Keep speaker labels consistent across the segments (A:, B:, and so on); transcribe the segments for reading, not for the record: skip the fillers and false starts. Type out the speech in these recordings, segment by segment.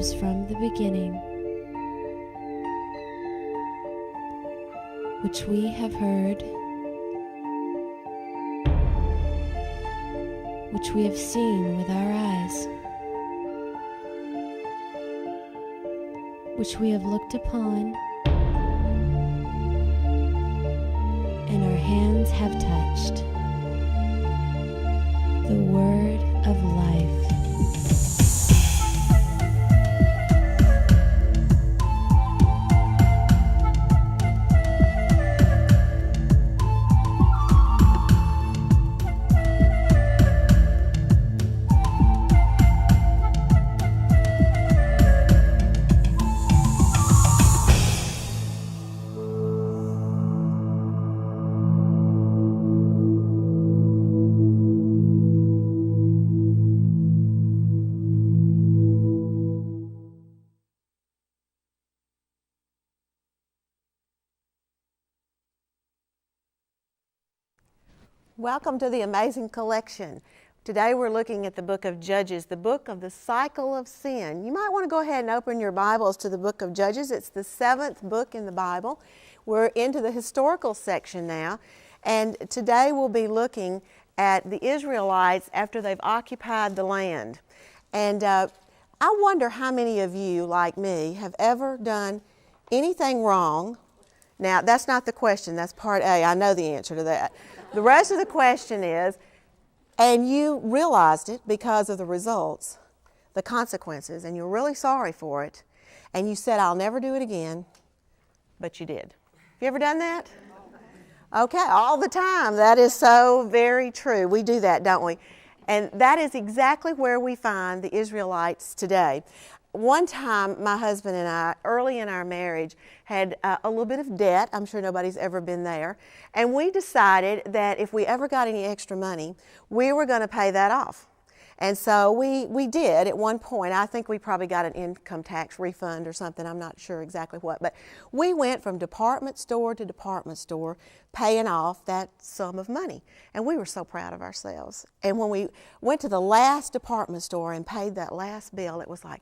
A: was from the beginning, which we have heard, which we have seen with our eyes, which we have looked upon, and our hands have touched, the word of life.
B: Welcome to the Amazing Collection. Today we're looking at the book of Judges, the book of the cycle of sin. You might want to go ahead and open your Bibles to the book of Judges. It's the 7th book in the Bible. We're into the historical section now, and today we'll be looking at the Israelites after they've occupied the land. And I wonder how many of you, like me, have ever done anything wrong. Now, that's not the question. That's part A. I know the answer to that. The rest of the question is, and you realized it because of the results, the consequences, and you're really sorry for it, and you said, I'll never do it again, but you did. Have you ever done that? Okay, all the time. That is so very true. We do that, don't we? And that is exactly where we find the Israelites today. One time, my husband and I, early in our marriage, had a little bit of debt. I'm sure nobody's ever been there. And we decided that if we ever got any extra money, we were going to pay that off. And so we did at one point. I think we probably got an income tax refund or something. I'm not sure exactly what. But we went from department store to department store paying off that sum of money. And we were so proud of ourselves. And when we went to the last department store and paid that last bill, it was like,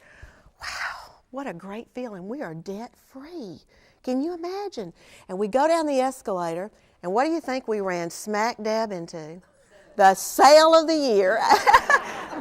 B: wow, what a great feeling. We are debt-free. Can you imagine? And we go down the escalator, and what do you think we ran smack dab into? The sale of the year.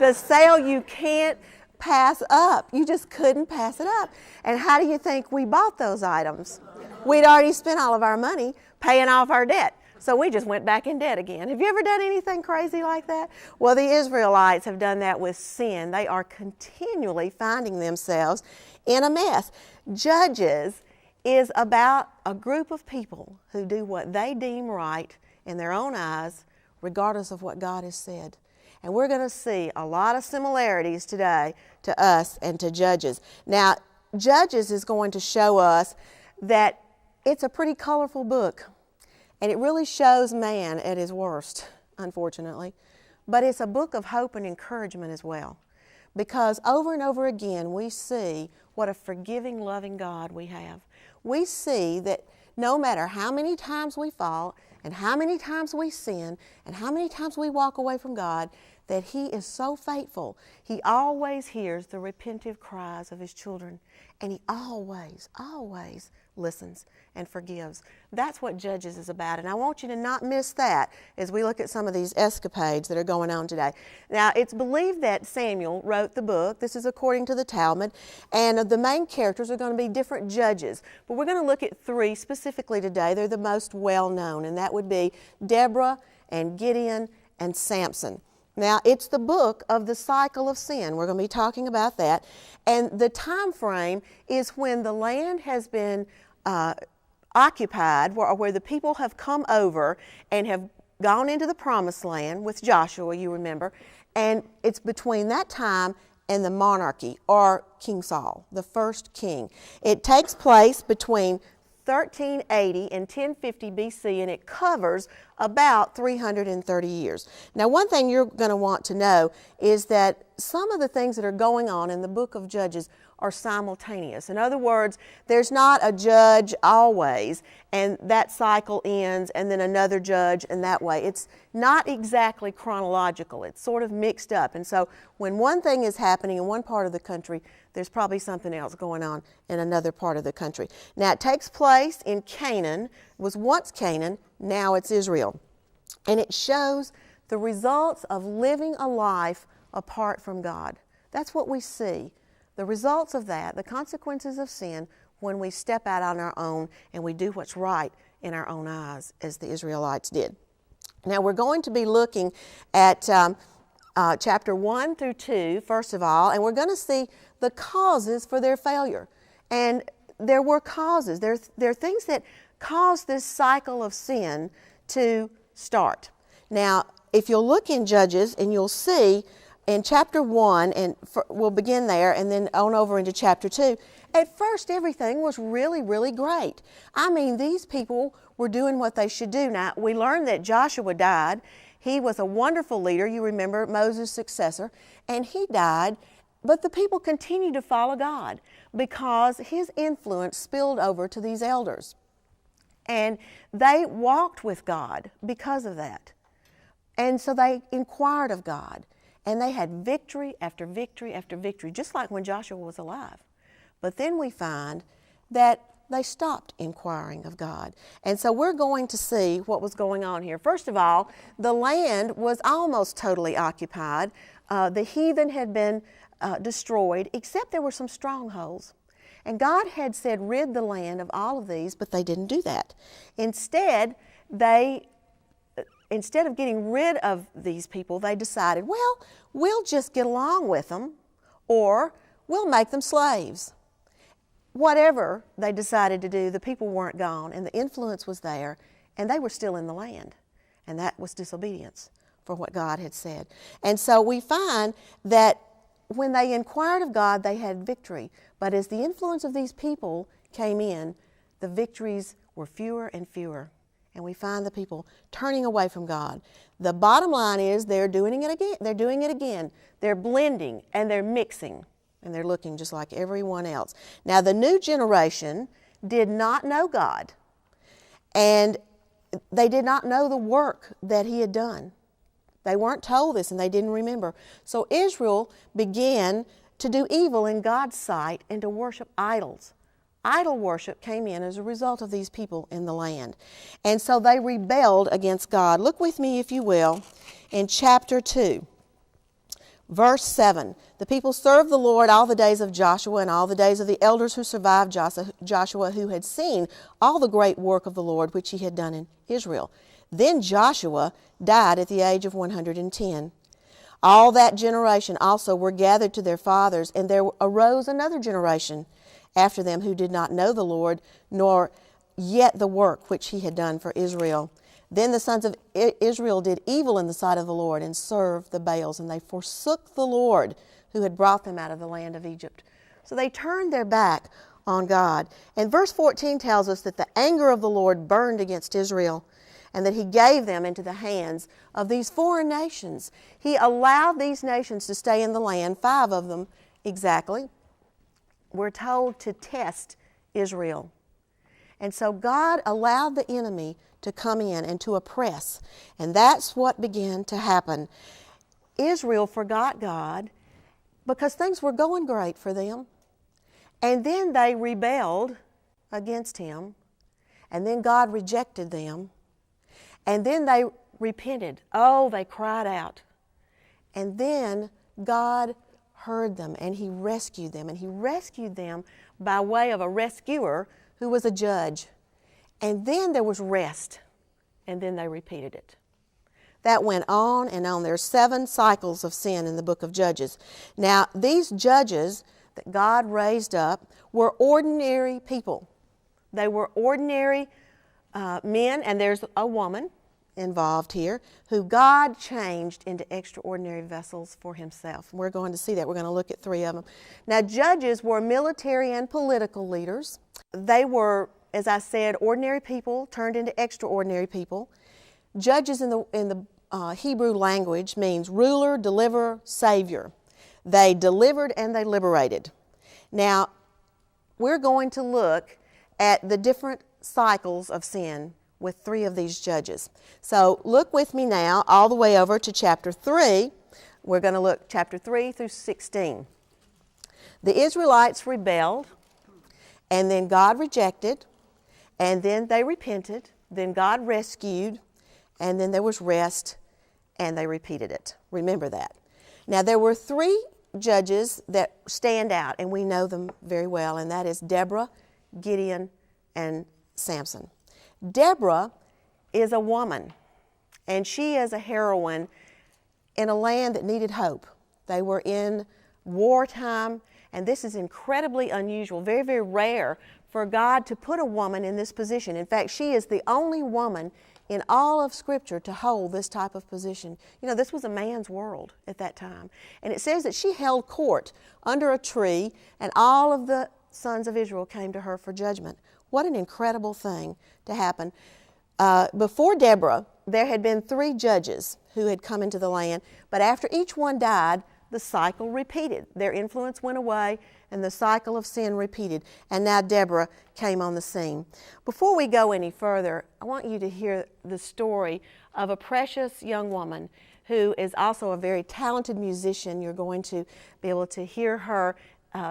B: The sale you can't pass up. You just couldn't pass it up. And how do you think we bought those items? We'd already spent all of our money paying off our debt. So we just went back in debt again. Have you ever done anything crazy like that? Well, the Israelites have done that with sin. They are continually finding themselves in a mess. Judges is about a group of people who do what they deem right in their own eyes, regardless of what God has said. And we're going to see a lot of similarities today to us and to Judges. Now, Judges is going to show us that it's a pretty colorful book. And it really shows man at his worst, unfortunately. But it's a book of hope and encouragement as well. Because over and over again, we see what a forgiving, loving God we have. We see that no matter how many times we fall, and how many times we sin, and how many times we walk away from God, that He is so faithful. He always hears the repentive cries of His children. And He always, always listens and forgives. That's what Judges is about, and I want you to not miss that as we look at some of these escapades that are going on today. Now, it's believed that Samuel wrote the book. This is according to the Talmud, and the main characters are going to be different judges, but we're going to look at 3 specifically today. They're the most well-known, and that would be Deborah and Gideon and Samson. Now, it's the book of the cycle of sin. We're going to be talking about that, and the time frame is when the land has been occupied, where the people have come over and have gone into the promised land with Joshua, you remember, and it's between that time and the monarchy, or King Saul, the first king. It takes place between 1380 and 1050 BC, and it covers about 330 years. Now, one thing you're going to want to know is that some of the things that are going on in the book of Judges are simultaneous. In other words, there's not a judge always, and that cycle ends, and then another judge, and that way. It's not exactly chronological. It's sort of mixed up. And so when one thing is happening in one part of the country, there's probably something else going on in another part of the country. Now, it takes place in Canaan. It was once Canaan, now it's Israel. And it shows the results of living a life apart from God. That's what we see. The results of that, the consequences of sin, when we step out on our own and we do what's right in our own eyes, as the Israelites did. Now, we're going to be looking at chapter 1 through 2, first of all, and we're going to see the causes for their failure. And there were causes. There are things that caused this cycle of sin to start. Now, if you'll look in Judges, and you'll see in chapter 1, and we'll begin there and then on over into chapter 2, at first everything was really, really great. I mean, these people were doing what they should do. Now, we learned that Joshua died. He was a wonderful leader, you remember, Moses' successor, and he died, but the people continued to follow God because his influence spilled over to these elders. And they walked with God because of that. And so they inquired of God. And they had victory after victory after victory, just like when Joshua was alive. But then we find that they stopped inquiring of God. And so we're going to see what was going on here. First of all, the land was almost totally occupied. The heathen had been destroyed, except there were some strongholds. And God had said, rid the land of all of these, but they didn't do that. Instead of getting rid of these people, they decided, well, we'll just get along with them, or we'll make them slaves. Whatever they decided to do, the people weren't gone, and the influence was there, and they were still in the land. And that was disobedience for what God had said. And so we find that when they inquired of God, they had victory. But as the influence of these people came in, the victories were fewer and fewer. And we find the people turning away from God. The bottom line is they're doing it again. They're doing it again. They're blending and they're mixing. And they're looking just like everyone else. Now, the new generation did not know God. And they did not know the work that he had done. They weren't told this and they didn't remember. So Israel began to do evil in God's sight and to worship idols. Idol worship came in as a result of these people in the land. And so they rebelled against God. Look with me, if you will, in chapter 2, verse 7. The people served the Lord all the days of Joshua and all the days of the elders who survived Joshua, who had seen all the great work of the Lord which he had done in Israel. Then Joshua died at the age of 110. All that generation also were gathered to their fathers, and there arose another generation after them who did not know the Lord, nor yet the work which he had done for Israel. Then the sons of Israel did evil in the sight of the Lord and served the Baals, and they forsook the Lord who had brought them out of the land of Egypt. So they turned their back on God. And verse 14 tells us that the anger of the Lord burned against Israel, and that he gave them into the hands of these foreign nations. He allowed these nations to stay in the land, 5 of them exactly. We're told to test Israel. And so God allowed the enemy to come in and to oppress. And that's what began to happen. Israel forgot God because things were going great for them. And then they rebelled against him. And then God rejected them. And then they repented. Oh, they cried out. And then God heard them and he rescued them. And he rescued them by way of a rescuer who was a judge. And then there was rest. And then they repeated it. That went on and on. There are 7 cycles of sin in the book of Judges. Now, these judges that God raised up were ordinary people. They were ordinary men, and there's a woman involved here who God changed into extraordinary vessels for himself. We're going to see that. We're going to look at 3 of them. Now, judges were military and political leaders. They were, as I said, ordinary people turned into extraordinary people. Judges in the Hebrew language means ruler, deliverer, savior. They delivered and they liberated. Now, we're going to look at the different cycles of sin with 3 of these judges. So look with me now all the way over to chapter 3. We're going to look chapter 3 through 16. The Israelites rebelled, and then God rejected, and then they repented, then God rescued, and then there was rest, and they repeated it. Remember that. Now, there were 3 judges that stand out, and we know them very well, and that is Deborah, Gideon, and Samson. Deborah is a woman, and she is a heroine in a land that needed hope. They were in wartime, and this is incredibly unusual, very, very rare for God to put a woman in this position. In fact, she is the only woman in all of Scripture to hold this type of position. You know, this was a man's world at that time. And it says that she held court under a tree, and all of the sons of Israel came to her for judgment. What an incredible thing to happen. Before Deborah, there had been 3 judges who had come into the land, but after each one died, the cycle repeated. Their influence went away, and the cycle of sin repeated. And now Deborah came on the scene. Before we go any further, I want you to hear the story of a precious young woman who is also a very talented musician. You're going to be able to hear her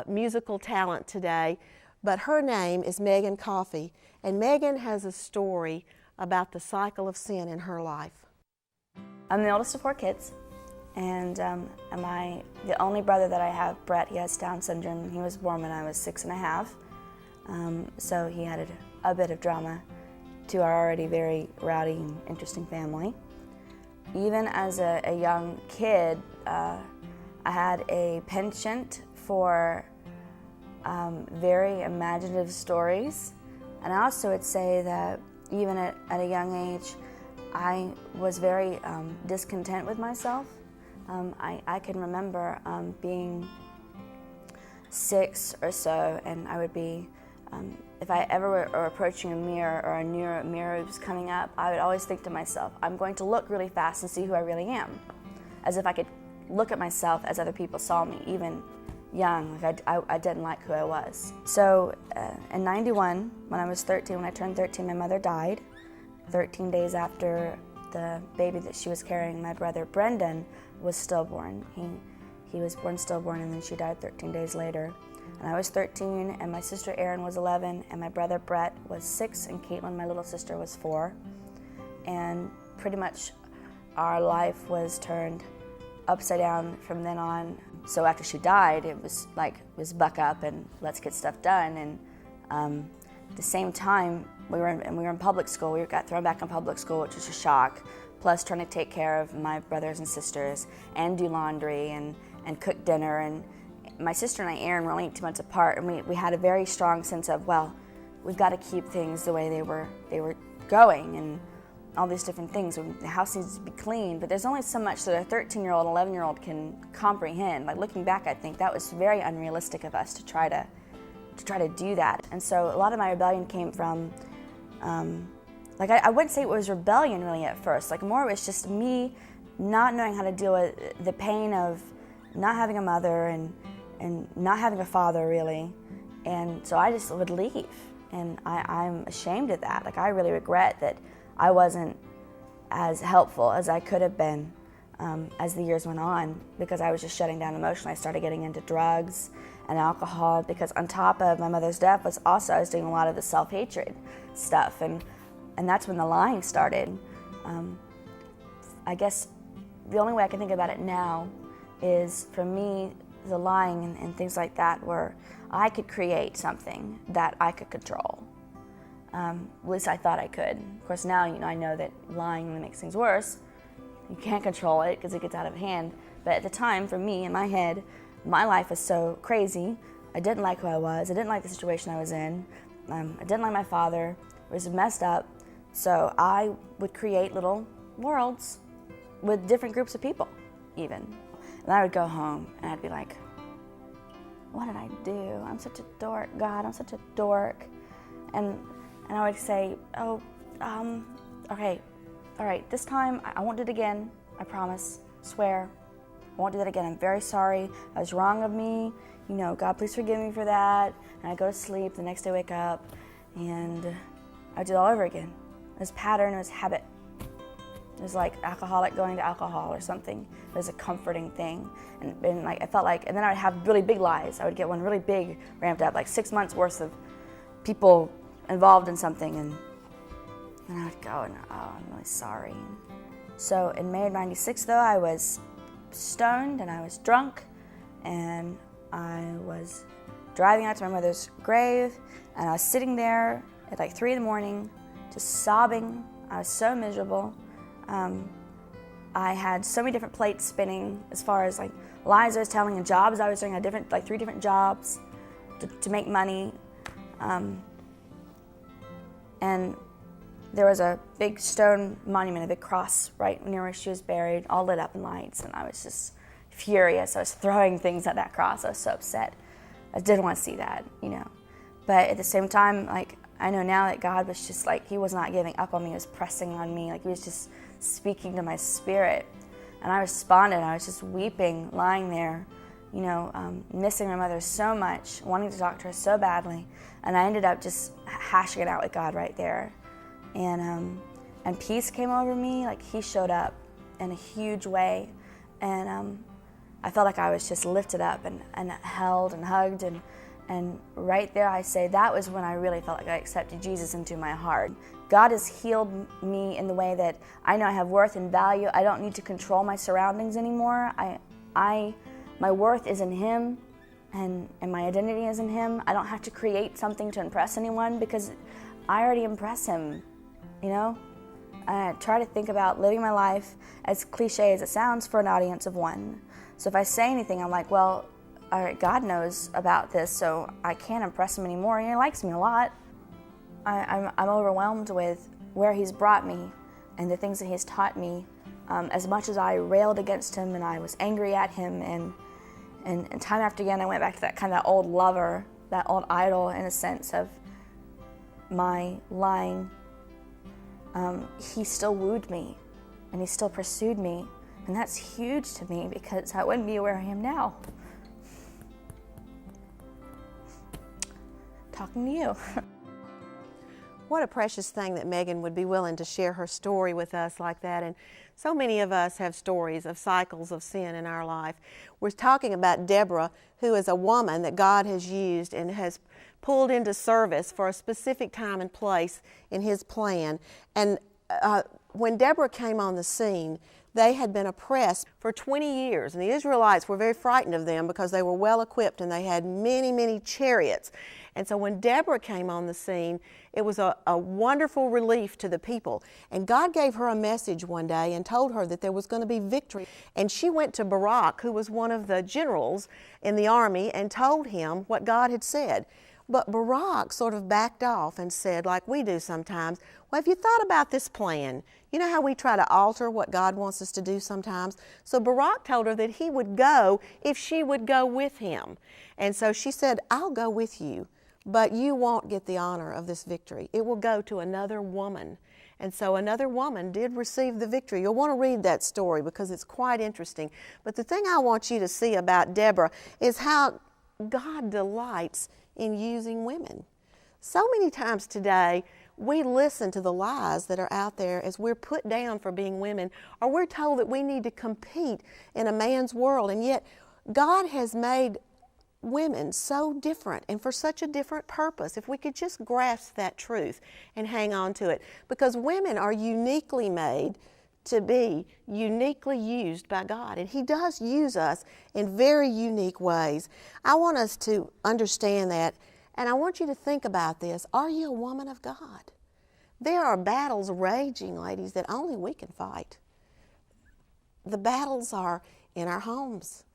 B: musical talent today. But her name is Megan Coffey, and Megan has a story about the cycle of sin in her life.
C: I'm the oldest of 4 kids, and the only brother that I have, Brett, he has Down syndrome. He was born when I was 6 and a half, so he added a bit of drama to our already very rowdy and interesting family. Even as a young kid, I had a penchant for very imaginative stories, and I also would say that even at a young age, I was very discontent with myself. I can remember being 6 or so, and I would be, if I ever were approaching a mirror or I knew a mirror was coming up, I would always think to myself, I'm going to look really fast and see who I really am, as if I could look at myself as other people saw me, even young. Like I didn't like who I was. So in 91, when I was 13, when I turned 13, my mother died. 13 days after the baby that she was carrying, my brother Brendan was stillborn. He was born stillborn, and then she died 13 days later. And I was 13, and my sister Erin was 11, and my brother Brett was 6, and Caitlin, my little sister, was 4. And pretty much our life was turned upside down from then on. So after she died, it was buck up and let's get stuff done. And at the same time, we were in public school. We got thrown back in public school, which was a shock. Plus trying to take care of my brothers and sisters and do laundry and cook dinner. And my sister and I, Erin, were only 8 months apart, and we had a very strong sense of, well, we've got to keep things the way they were going, and all these different things. The house needs to be clean, but there's only so much that a 13-year-old, 11-year-old can comprehend. Like, looking back, I think that was very unrealistic of us to try to do that. And so a lot of my rebellion came from, I wouldn't say it was rebellion really at first. Like, more it was just me not knowing how to deal with the pain of not having a mother and not having a father really. And so I just would leave, and I'm ashamed of that. Like, I really regret that I wasn't as helpful as I could have been as the years went on, because I was just shutting down emotionally. I started getting into drugs and alcohol, because on top of my mother's death I was doing a lot of the self-hatred stuff, and that's when the lying started. I guess the only way I can think about it now is, for me, the lying and things like that, where I could create something that I could control. At least I thought I could. Of course, now I know that lying only makes things worse. You can't control it because it gets out of hand. But at the time, for me, in my head, my life was so crazy. I didn't like who I was. I didn't like the situation I was in. I didn't like my father. It was messed up. So I would create little worlds with different groups of people, even. And I would go home and I'd be like, what did I do? I'm such a dork. God, I'm such a dork. And I would say, okay, all right, this time I won't do it again, I promise, swear. won't do that again. I'm very sorry. That was wrong of me. You know, God, please forgive me for that. And I'd go to sleep. The next day, wake up, and I'd do it all over again. It was pattern. It was habit. It was like alcoholic going to alcohol or something. It was a comforting thing. And like, I felt like, and then I would have really big lies. I would get one really big, ramped up, like 6 months worth of people involved in something. And I would go, and oh, I'm really sorry. So in May of '96, though, I was stoned and I was drunk, and I was driving out to my mother's grave, and I was sitting there at like 3 in the morning, just sobbing. I was so miserable. I had so many different plates spinning as far as like lies I was telling and jobs I was doing. I had like 3 different jobs to make money. And there was a big stone monument, a big cross right near where she was buried, all lit up in lights, and I was just furious. I was throwing things at that cross. I was so upset. I didn't want to see that, you know. But at the same time, like, I know now that God was just like, he was not giving up on me. He was pressing on me. Like, he was just speaking to my spirit. And I responded. I was just weeping, lying there, you know, missing my mother so much, wanting to talk to her so badly. And I ended up just hashing it out with God right there. And peace came over me. Like, he showed up in a huge way. And I felt like I was just lifted up and held and hugged. And right there, I say, that was when I really felt like I accepted Jesus into my heart. God has healed me in the way that I know I have worth and value. I don't need to control my surroundings anymore. My worth is in him, and my identity is in him. I don't have to create something to impress anyone because I already impress him, you know? I try to think about living my life, as cliche as it sounds, for an audience of one. So if I say anything, I'm like, well, all right, God knows about this, so I can't impress him anymore. He likes me a lot. I'm overwhelmed with where he's brought me and the things that he's taught me. As much as I railed against him and I was angry at him, and time after again I went back to that kind of old lover, that old idol in a sense of my lying. He still wooed me and he still pursued me, and that's huge to me because I wouldn't be where I am now. Talking to you.
B: What a precious thing that Megan would be willing to share her story with us like that. And so many of us have stories of cycles of sin in our life. We're talking about Deborah, who is a woman that God has used and has pulled into service for a specific time and place in his plan. And when Deborah came on the scene, they had been oppressed for 20 years, and the Israelites were very frightened of them because they were well equipped and they had many, many chariots. And so when Deborah came on the scene, it was a wonderful relief to the people. And God gave her a message one day and told her that there was going to be victory. And she went to Barak, who was one of the generals in the army, and told him what God had said. But Barak sort of backed off and said, like we do sometimes, well, have you thought about this plan? You know how we try to alter what God wants us to do sometimes? So Barak told her that he would go if she would go with him. And so she said, I'll go with you, but you won't get the honor of this victory. It will go to another woman. And so another woman did receive the victory. You'll want to read that story because it's quite interesting. But the thing I want you to see about Deborah is how God delights in using women. So many times today, we listen to the lies that are out there as we're put down for being women, or we're told that we need to compete in a man's world, and yet God has made women so different and for such a different purpose. If we could just grasp that truth and hang on to it, because women are uniquely made to be uniquely used by God, and he does use us in very unique ways. I want us to understand that, and I want you to think about this. Are you a woman of God? There are battles raging, ladies, that only we can fight. The battles are in our homes,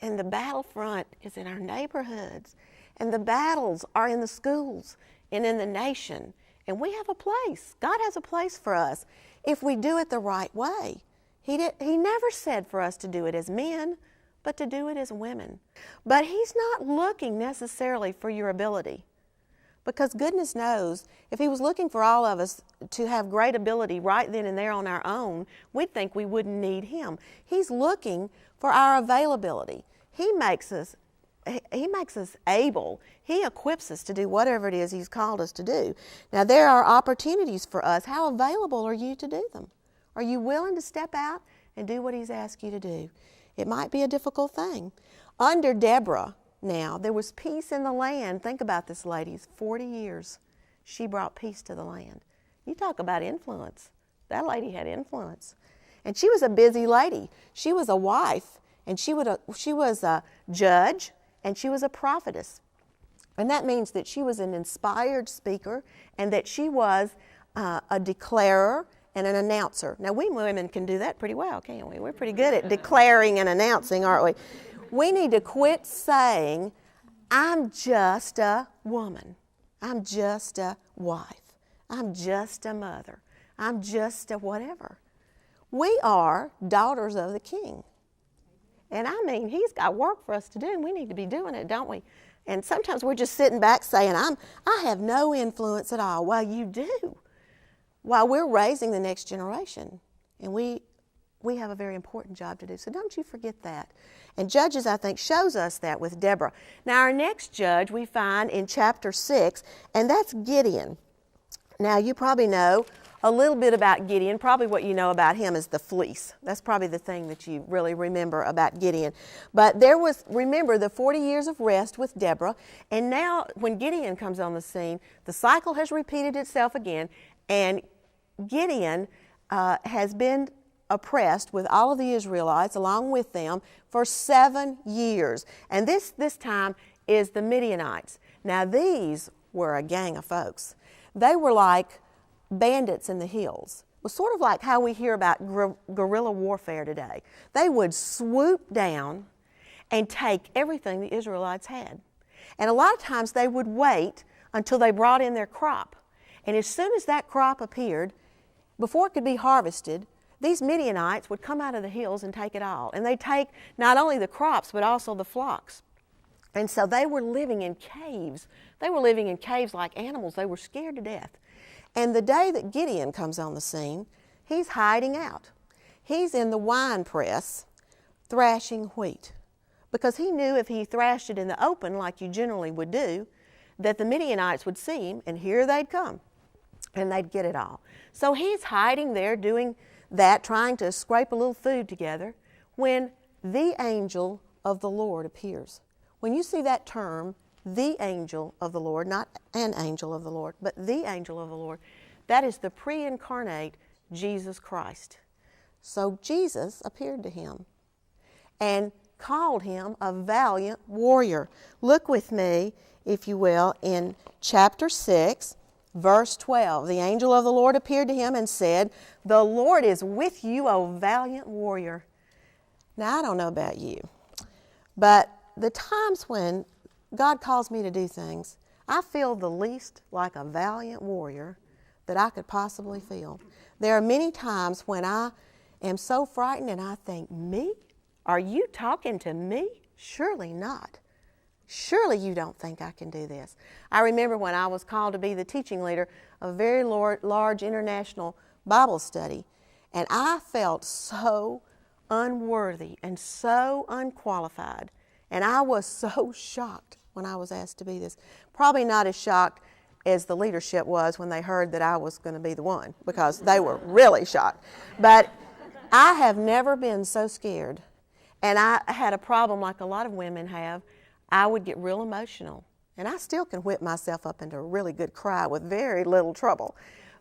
B: and the battlefront is in our neighborhoods, and the battles are in the schools and in the nation, and we have a place. God has a place for us if we do it the right way. He never said for us to do it as men, but to do it as women. But he's not looking necessarily for your ability, Because goodness knows, if he was looking for all of us to have great ability right then and there on our own, we'd think we wouldn't need him. He's looking for our availability. He makes us able. He equips us to do whatever it is he's called us to do. Now, there are opportunities for us. How available are you to do them? Are you willing to step out and do what he's asked you to do? It might be a difficult thing. Under Deborah, now, there was peace in the land. Think about this, ladies. 40 years, she brought peace to the land. You talk about influence. That lady had influence. And she was a busy lady. She was a wife, and she was a judge, and she was a prophetess. And that means that she was an inspired speaker, and that she was a declarer and an announcer. Now, we women can do that pretty well, can't we? We're pretty good at declaring and announcing, aren't we? We need to quit saying, I'm just a woman. I'm just a wife. I'm just a mother. I'm just a whatever. We are daughters of the King. And I mean, he's got work for us to do, and we need to be doing it, don't we? And sometimes we're just sitting back saying, I have no influence at all. Well, you do. While we're raising the next generation. And we have a very important job to do. So don't you forget that. And Judges, I think, shows us that with Deborah. Now, our next judge we find in chapter 6, and that's Gideon. Now, you probably know a little bit about Gideon. Probably what you know about him is the fleece. That's probably the thing that you really remember about Gideon. But remember, the 40 years of rest with Deborah. And now, when Gideon comes on the scene, the cycle has repeated itself again. And Gideon has been oppressed with all of the Israelites along with them for 7 years. And this time is the Midianites. Now these were a gang of folks. They were like bandits in the hills. It was sort of like how we hear about guerrilla warfare today. They would swoop down and take everything the Israelites had. And a lot of times they would wait until they brought in their crop. And as soon as that crop appeared, before it could be harvested, these Midianites would come out of the hills and take it all. And they'd take not only the crops, but also the flocks. And so they were living in caves. They were living in caves like animals. They were scared to death. And the day that Gideon comes on the scene, he's hiding out. He's in the wine press thrashing wheat. Because he knew if he thrashed it in the open, like you generally would do, that the Midianites would see him, and here they'd come. And they'd get it all. So he's hiding there doing that, trying to scrape a little food together, when the angel of the Lord appears. When you see that term, the angel of the Lord, not an angel of the Lord, but the angel of the Lord, that is the pre-incarnate Jesus Christ. So Jesus appeared to him and called him a valiant warrior. Look with me, if you will, in chapter 6, verse 12. The angel of the Lord appeared to him and said, "The Lord is with you, O valiant warrior." Now, I don't know about you, but the times when God calls me to do things, I feel the least like a valiant warrior that I could possibly feel. There are many times when I am so frightened and I think, me? Are you talking to me? Surely not. Surely you don't think I can do this. I remember when I was called to be the teaching leader of a very large international Bible study, and I felt so unworthy and so unqualified, and I was so shocked when I was asked to be this. Probably not as shocked as the leadership was when they heard that I was going to be the one, because they were really shocked. But I have never been so scared, and I had a problem like a lot of women have. I would get real emotional, and I still can whip myself up into a really good cry with very little trouble.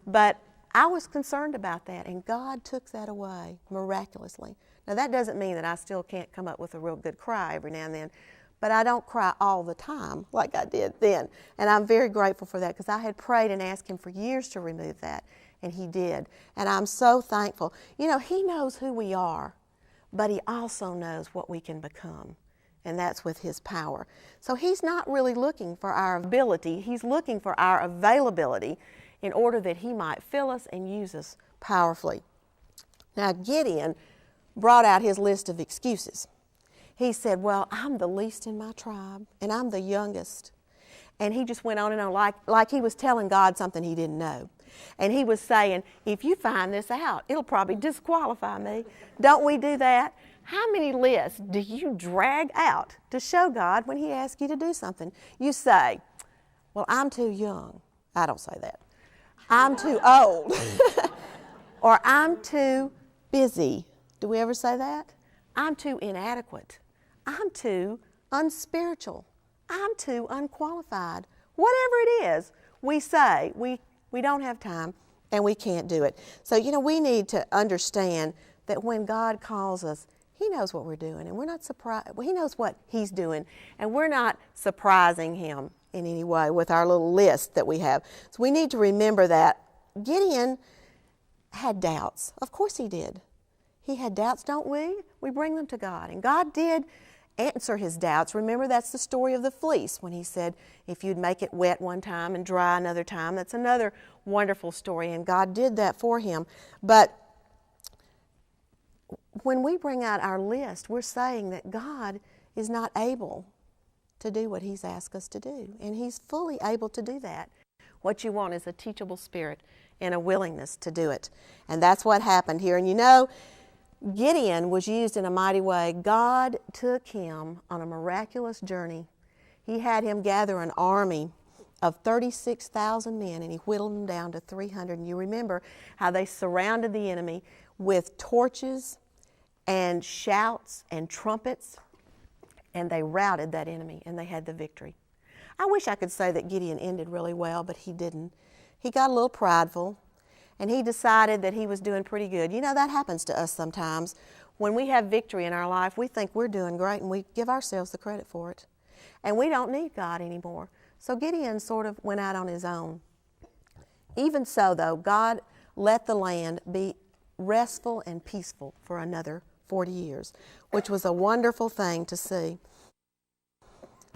B: But I was concerned about that, and God took that away miraculously. Now, that doesn't mean that I still can't come up with a real good cry every now and then, but I don't cry all the time like I did then. And I'm very grateful for that, because I had prayed and asked him for years to remove that, and he did. And I'm so thankful. You know, he knows who we are, but he also knows what we can become. And that's with his power. So he's not really looking for our ability. He's looking for our availability in order that he might fill us and use us powerfully. Now, Gideon brought out his list of excuses. He said, well, I'm the least in my tribe, and I'm the youngest. And he just went on and on like he was telling God something he didn't know. And he was saying, if you find this out, it'll probably disqualify me. Don't we do that? How many lists do you drag out to show God when he asks you to do something? You say, well, I'm too young. I don't say that. I'm too old. Or I'm too busy. Do we ever say that? I'm too inadequate. I'm too unspiritual. I'm too unqualified. Whatever it is, we say we don't have time and we can't do it. So, we need to understand that when God calls us, he knows what we're doing, and we're not surprised. He knows what he's doing, and we're not surprising him in any way with our little list that we have. So we need to remember that. Gideon had doubts. Of course he did. He had doubts, don't we? We bring them to God, and God did answer his doubts. Remember, that's the story of the fleece when he said, if you'd make it wet one time and dry another time. That's another wonderful story, and God did that for him. But when we bring out our list, we're saying that God is not able to do what he's asked us to do, and he's fully able to do that. What you want is a teachable spirit and a willingness to do it. And that's what happened here. And Gideon was used in a mighty way. God took him on a miraculous journey. He had him gather an army of 36,000 men, and he whittled them down to 300. And you remember how they surrounded the enemy with torches and shouts and trumpets, and they routed that enemy, and they had the victory. I wish I could say that Gideon ended really well, but he didn't. He got a little prideful, and he decided that he was doing pretty good. That happens to us sometimes. When we have victory in our life, we think we're doing great, and we give ourselves the credit for it. And we don't need God anymore. So Gideon sort of went out on his own. Even so, though, God let the land be restful and peaceful for another 40 years, which was a wonderful thing to see.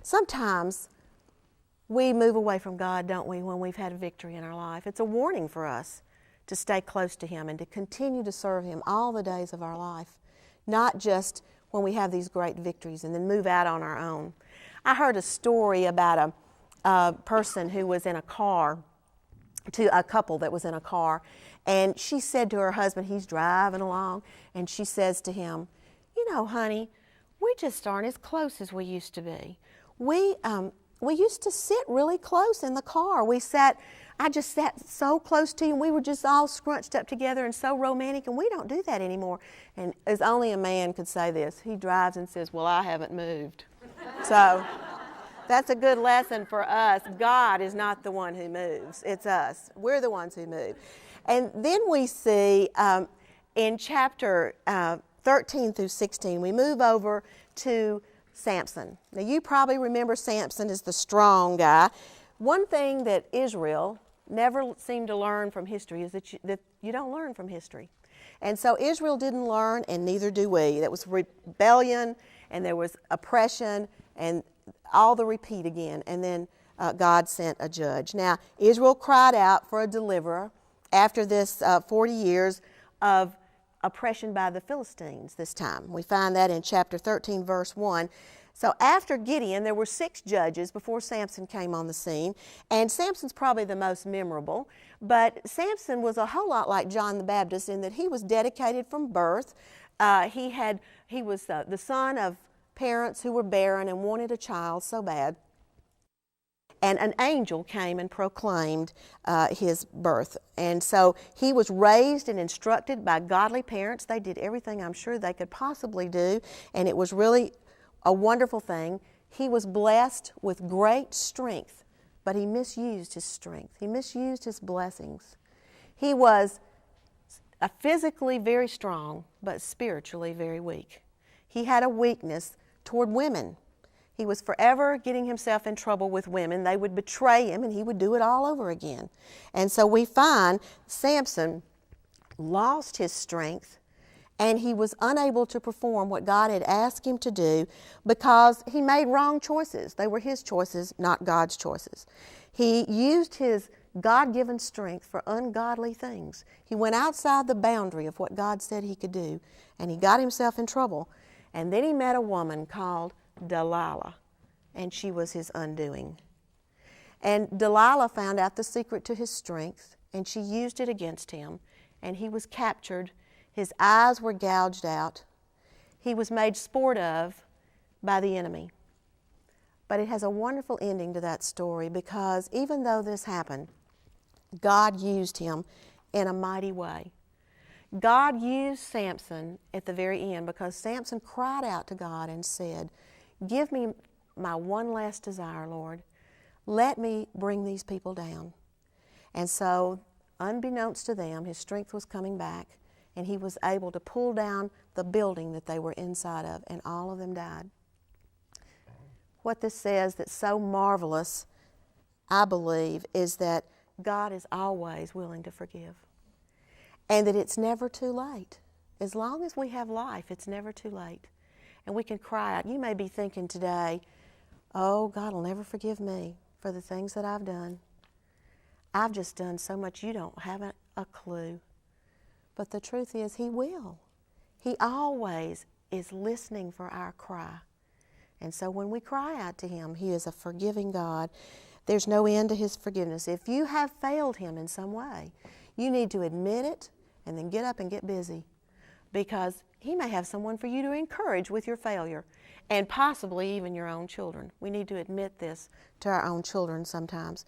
B: Sometimes we move away from God, don't we, when we've had a victory in our life. It's a warning for us to stay close to him and to continue to serve him all the days of our life, not just when we have these great victories and then move out on our own. I heard a story about a person who was in a car, a couple that was in a car, and she said to her husband, he's driving along, and she says to him, honey, we just aren't as close as we used to be. We used to sit really close in the car. I just sat so close to you, and we were just all scrunched up together and so romantic, and we don't do that anymore. And as only a man could say this, he drives and says, well, I haven't moved. So that's a good lesson for us. God is not the one who moves. It's us. We're the ones who move. And then we see in chapter 13 through 16, we move over to Samson. Now, you probably remember Samson as the strong guy. One thing that Israel never seemed to learn from history is that you don't learn from history. And so Israel didn't learn, and neither do we. There was rebellion, and there was oppression, and all the repeat again. And then God sent a judge. Now, Israel cried out for a deliverer after this 40 years of oppression by the Philistines this time. We find that in chapter 13, verse 1. So after Gideon, there were 6 judges before Samson came on the scene, and Samson's probably the most memorable. But Samson was a whole lot like John the Baptist in that he was dedicated from birth. He was the son of parents who were barren and wanted a child so bad. And an angel came and proclaimed his birth. And so he was raised and instructed by godly parents. They did everything I'm sure they could possibly do, and it was really a wonderful thing. He was blessed with great strength, but he misused his strength. He misused his blessings. He was physically very strong, but spiritually very weak. He had a weakness toward women. He was forever getting himself in trouble with women. They would betray him, and he would do it all over again. And so we find Samson lost his strength, and he was unable to perform what God had asked him to do because he made wrong choices. They were his choices, not God's choices. He used his God-given strength for ungodly things. He went outside the boundary of what God said he could do, and he got himself in trouble. And then he met a woman called Delilah, and she was his undoing. And Delilah found out the secret to his strength, and she used it against him, and he was captured. His eyes were gouged out. He was made sport of by the enemy. But it has a wonderful ending to that story, because even though this happened, God used him in a mighty way. God used Samson at the very end, because Samson cried out to God and said, "Give me my one last desire, Lord. Let me bring these people down." And so, unbeknownst to them, his strength was coming back, and he was able to pull down the building that they were inside of, and all of them died. What this says that's so marvelous, I believe, is that God is always willing to forgive, and that it's never too late. As long as we have life, it's never too late. And we can cry out. You may be thinking today, "Oh, God will never forgive me for the things that I've done. I've just done so much, you don't have a clue." But the truth is, He will. He always is listening for our cry. And so when we cry out to Him, He is a forgiving God. There's no end to His forgiveness. If you have failed Him in some way, you need to admit it and then get up and get busy, because He may have someone for you to encourage with your failure, and possibly even your own children. We need to admit this to our own children sometimes.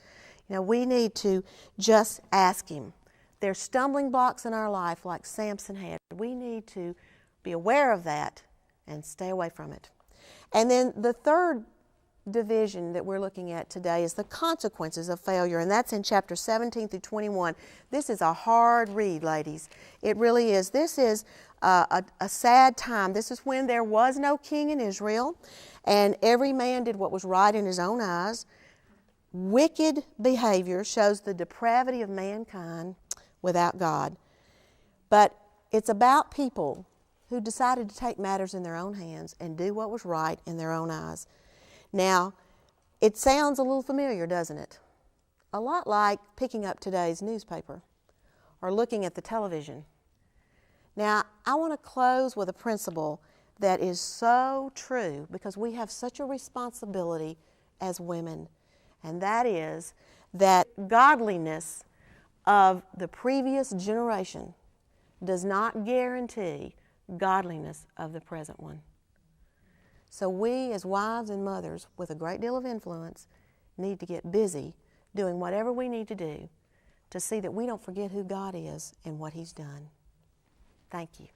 B: You know, we need to just ask Him. There's stumbling blocks in our life like Samson had. We need to be aware of that and stay away from it. And then the third division that we're looking at today is the consequences of failure, and that's in chapter 17 through 21. This is a hard read, ladies. It really is. This is a sad time. This is when there was no king in Israel, and every man did what was right in his own eyes. Wicked behavior shows the depravity of mankind without God. But it's about people who decided to take matters in their own hands and do what was right in their own eyes. Now, it sounds a little familiar, doesn't it? A lot like picking up today's newspaper or looking at the television. Now, I want to close with a principle that is so true, because we have such a responsibility as women, and that is that godliness of the previous generation does not guarantee godliness of the present one. So we, as wives and mothers with a great deal of influence, need to get busy doing whatever we need to do to see that we don't forget who God is and what He's done. Thank you.